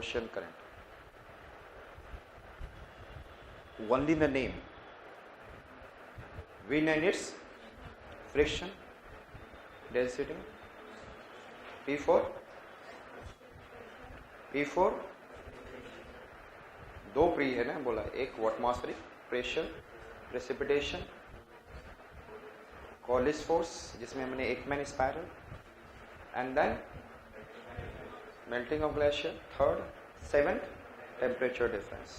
ocean current. Only the name. Wind and its friction, density. P4 दो pre है ना बोला, एक atmospheric pressure, precipitation, Coriolis force जिसमें हमने Ekman spiral, and then melting of glacier, third, seventh, temperature difference,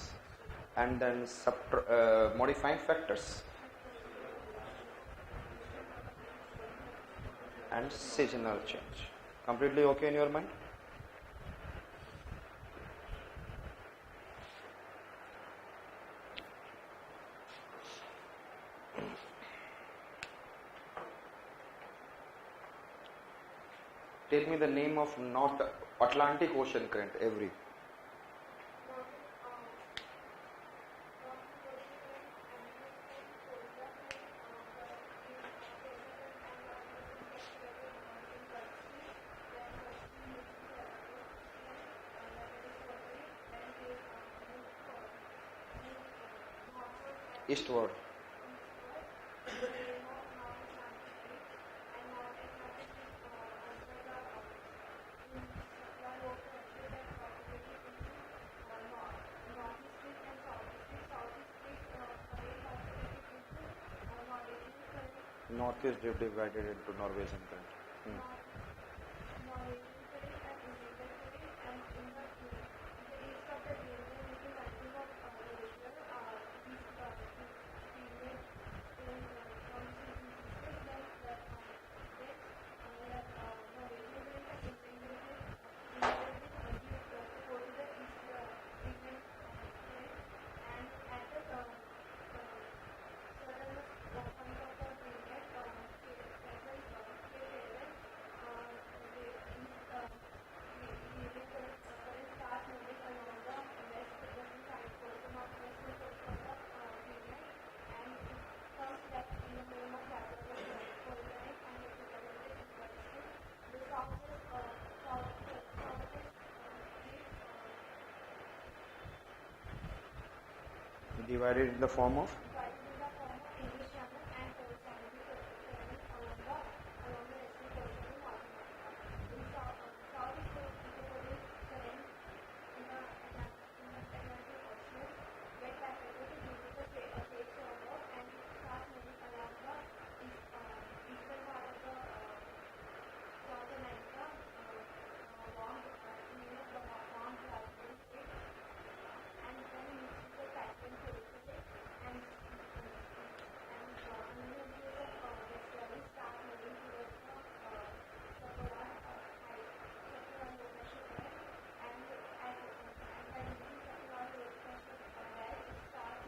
and then modifying factors and seasonal change. Completely okay in your mind? Tell me the name of North Atlantic Ocean current, every. Eastward. Northeast drift divided into Norwegian current. Divided in the form of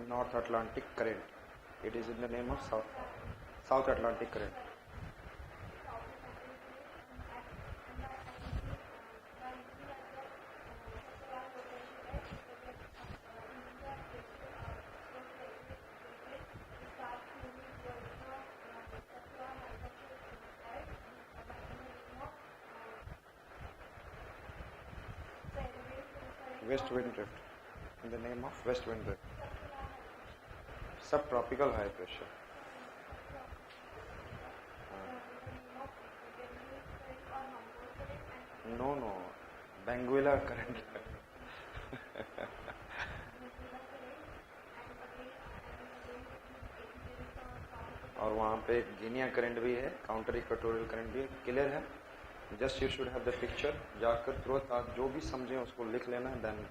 North Atlantic current. It is in the name of South Atlantic current. West wind drift. In the name of west wind drift. Subtropical high pressure. No, Benguela current. और वहाँ पे Guinea current भी है, counter equatorial current भी है, clear है? Just you should have the picture, जाकर तुरंत आप जो भी समझें उसको लिख लेना, then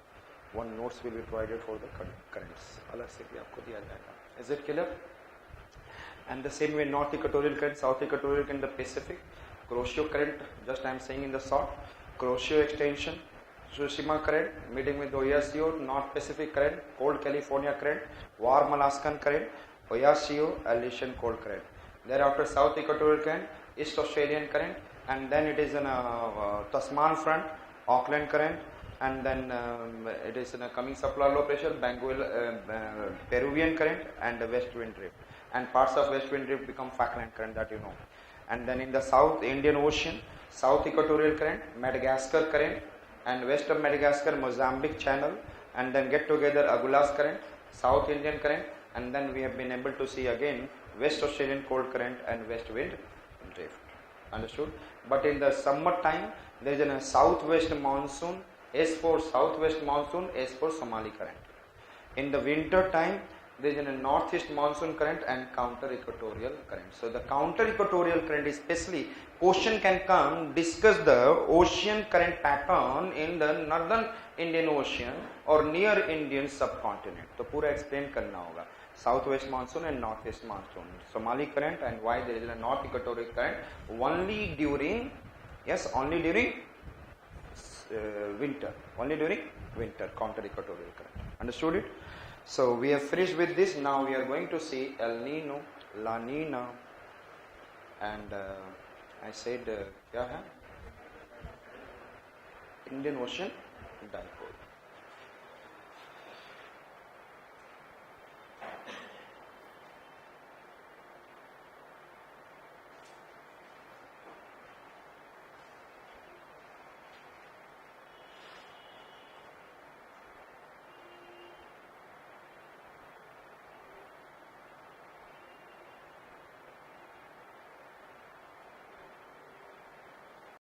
one notes will be provided for the currents, अलग से भी आपको दिया जाएगा. Is it clear? And the same way, North Equatorial current, South Equatorial current, the Pacific, Kuroshio current, just I am saying in the short, Kuroshio extension, Tsushima current, meeting with Oyashio, North Pacific current, cold California current, warm Alaskan current, Oyashio, Aleutian cold current. Thereafter, South Equatorial current, East Australian current, and then it is in a Tasman front, Auckland current, and then it is in a coming subpolar low pressure, Peruvian current, and the west wind drift. And parts of west wind drift become Falkland current, that you know. And then in the South Indian Ocean, South Equatorial current, Madagascar current, and west of Madagascar, Mozambique channel, and then get together Agulhas current, South Indian current, and then we have been able to see again West Australian cold current and west wind drift. Understood? But in the summer time, there is a southwest monsoon, S for southwest monsoon, S for Somali current. In the winter time, there is a northeast monsoon current and counter equatorial current. So the counter equatorial current, especially question can come, discuss the ocean current pattern in the northern Indian Ocean or near Indian subcontinent. तो पूरा explain करना होगा. Southwest monsoon and northeast monsoon, Somali current, and why there is a north equatorial current only during, yes, only during winter, only during winter, counter equatorial current. Understood it? So we have finished with this. Now we are going to see El Nino, La Nina, and I said क्या है? Indian Ocean dipole.